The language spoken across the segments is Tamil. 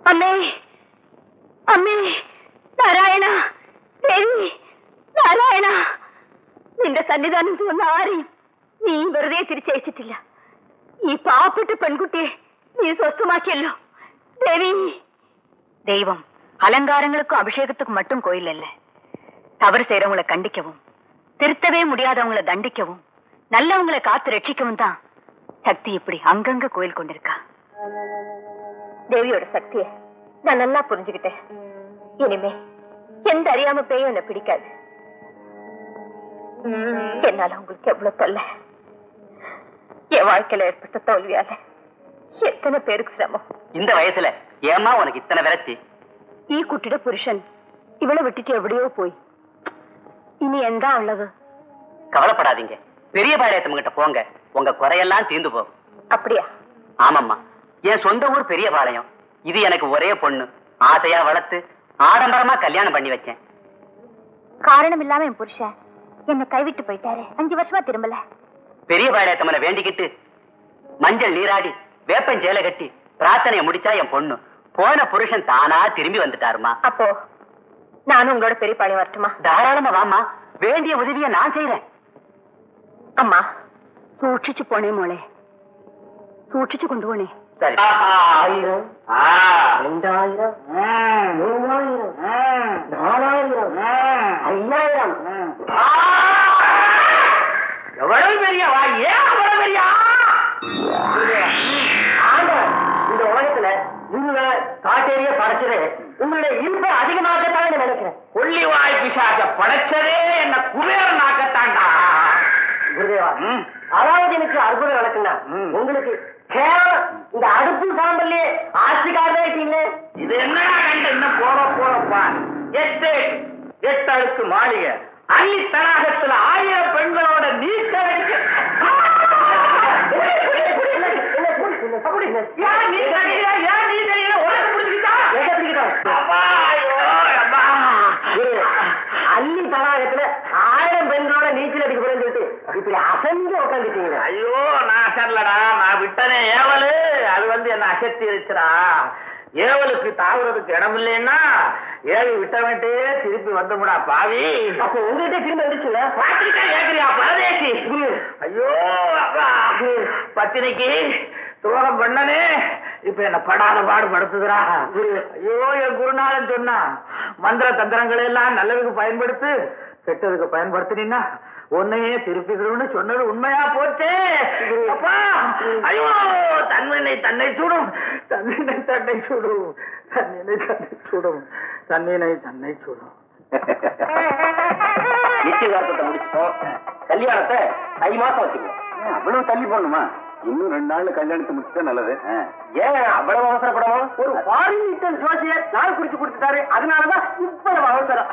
அம்மே അമ്മേ നാരായണ ദേവി നാരായണ നിന്റെ സന്നിധാനത്ത് വന്ന ആരെയും നീ വെറുതെ തിരിച്ചയച്ചിട്ടില്ല. ഈ പാവപ്പെട്ട പെൺകുട്ടിയെ നീ സ്വസ്ഥമാക്കിയല്ലോ ദേവി. தெய்வம் அலங்காரங்களுக்கும் அபிஷேகத்துக்கும் மட்டும் கோயில் அல்ல. தவறு செய்யறவங்களை கண்டிக்கவும், திருத்தவே முடியாதவங்களை தண்டிக்கவும், நல்லவங்களை காத்து ரட்சிக்கவும் தான் சக்தி இப்படி அங்கங்க கோயில் கொண்டிருக்கா. தேவியோட சக்தியை நான் நல்லா புரிஞ்சுக்கிட்டேன். இனிமே எந்த அறியாம பேயும் என்ன பிடிக்காது. என்னால உங்களுக்கு எவ்வளவு தொல்லை, என் வாழ்க்கையில ஏற்பட்ட தோல்வியால எத்தனை பேருக்கு சிரமம். இந்த வயசுல ஏமா உனக்கு இத்தனை விரக்தி? ഈ കുട്ടിയുടെ പുരുഷൻ ഇവളെ വിട്ടിട്ട് എവിടെയോ പോയി. ഇനി എന്താ ഉള്ളത്? கவலைப்படாதீங்க, பெரிய பாளையத்து கிட்ட போங்க, உங்க குறையெல்லாம் தீர்ந்து போகும். அப்படியா? ஆமாம்மா, என் சொந்த ஊர் பெரிய பாளையம். இது எனக்கு ஒரே பொண்ணு, ஆசையா வளர்த்து ஆடம்பரமா கல்யாணம் பண்ணி வச்சேன். காரணம் இல்லாம என் புருஷன் என்ன கைவிட்டு போயிட்டாரு. 5 வருஷமா திரும்பல. பெரிய பாளையத்தம்மனை வேண்டிக்கிட்டு மஞ்சள் நீராடி வேப்பஞ்சேலை கட்டி பிரார்த்தனையை முடிச்சா என் பொண்ணு போன புருஷன் தானா திரும்பி வந்துட்டாருமா. அப்போ நானும் உங்களோட பெரிய பாளையம் வரட்டுமா? தாராளமா வாமா, வேண்டிய உதவியை நான் செய்யறேன். அம்மா சூட்சிச்சு போனே மோளே, சூட்சிச்சு கொண்டு போனே. சரி. 1000 2000 3000 4000 5000 எவ்வளவு பெரிய வாய், எவ்வளவு பெரிய இந்த உலகத்துல நீங்க காட்டேரிய படைச்சது உங்களுடைய இருப்பை அதிகமாகத்தான் நினைக்கிறேன். கொல்லி வாய் பிசாச படைச்சதே என்ன குபேரன் ஆக்கத்தாண்டா. குருதேவா, அதாவது எனக்கு அற்புதம் நடக்குன்னா உங்களுக்கு இந்த அடுப்பு சாம்பல்லே ஆட்சிக்காரே. இது என்னடா கண்ட இன்னும் போறப்பா 8 அடுக்கு மாளிகை, அள்ளி தடாகத்துல 1000 பெண்களோட நீக்க வைக்க அள்ளி தடாகத்துல 1000 பெண்களோட நீச்சல் அடிக்க போறேன்னு சொல்லிட்டு இப்படி அசந்து உட்காந்துட்டீங்க. ஐயோ நான் அசரலடா, நான் விட்டனே ஏவலு, அது என்ன அசத்தி இருச்சுடா. ஏவலுக்கு தாவுறதுக்கு இடம் இல்லைன்னா ஏவி விட்ட வேண்டே திருப்பி வந்துடா பாவி. அப்ப உங்ககிட்ட திரும்ப வந்துச்சுல பாத்திரிக்கா கேக்குறியா பரதேசி? ஐயோ அப்பா, பத்தினிக்கு துரோகம் பண்ணனே இப்ப என்ன படாத பாடு படுத்துதுரா. ஐயோ என் குருநாதன் சொன்னா மந்திர தந்திரங்களை எல்லாம் நல்லதுக்கு பயன்படுத்து, கெட்டதுக்கு பயன்படுத்தினா உன்னையே திருப்பிக்கணும்னு சொன்னது உண்மையா போச்சே. அப்பா ஐயோ, தன்வினை தன்னை சுடும், தன்வினை தன்னை சுடும், தன்வினை தன்னை சுடும், தன்வினை தன்னை சுடும். நிச்சயதார்த்தத்தை முடிச்சிட்டோம், கல்யாணத்தை தை மாசம் வச்சுக்கணும். அவ்வளவு தள்ளி போடணுமா? இன்னும் 2 நாள்ல கல்யாணத்தை முடிச்சுட்டா நல்லது. ஏன் அவ்வளவு அவசரப்படணும்? ஒரு ஃபாரின் சோசியர் நாள் குறிச்சு கொடுத்துட்டாரு, அதனாலதான் இவ்வளவு அவசரம்.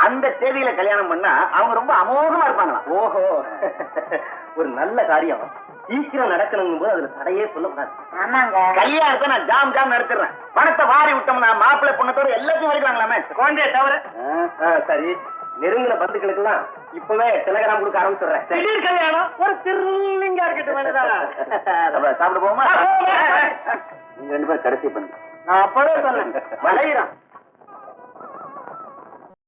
அந்த தேதியில கல்யாணம் பண்ணா அவங்க ரொம்ப அமோகமா இருப்பாங்களா? ஓஹோ, ஒரு நல்ல காரியம் சீக்கிரம் நடக்கணும் போது அதுல தடையே சொல்லக்கூடாது. ஆமாங்க, கல்யாணத்தை நான் ஜாம் ஜாம் நடத்துறேன். பணத்தை வாரி விட்டோம்னா மாப்பிள்ளை பொண்ணத்தோட எல்லாத்தையும் வரைக்கலாங்களாமே, குழந்தைய தவிர. சரி, நெருங்கின பந்துக்களுக்கு எல்லாம் இப்பவே டெலிகிராம் கொடுக்க ஆரம்பிச்சுடுறேன். திடீர் கல்யாணம் ஒரு திருலிங்கா இருக்கட்டும். சாப்பிட போமா? நீங்க 2 பேரும் கடைசி பண்ணுங்க. நான் அப்பவே சொன்னேன், வளையிறான்.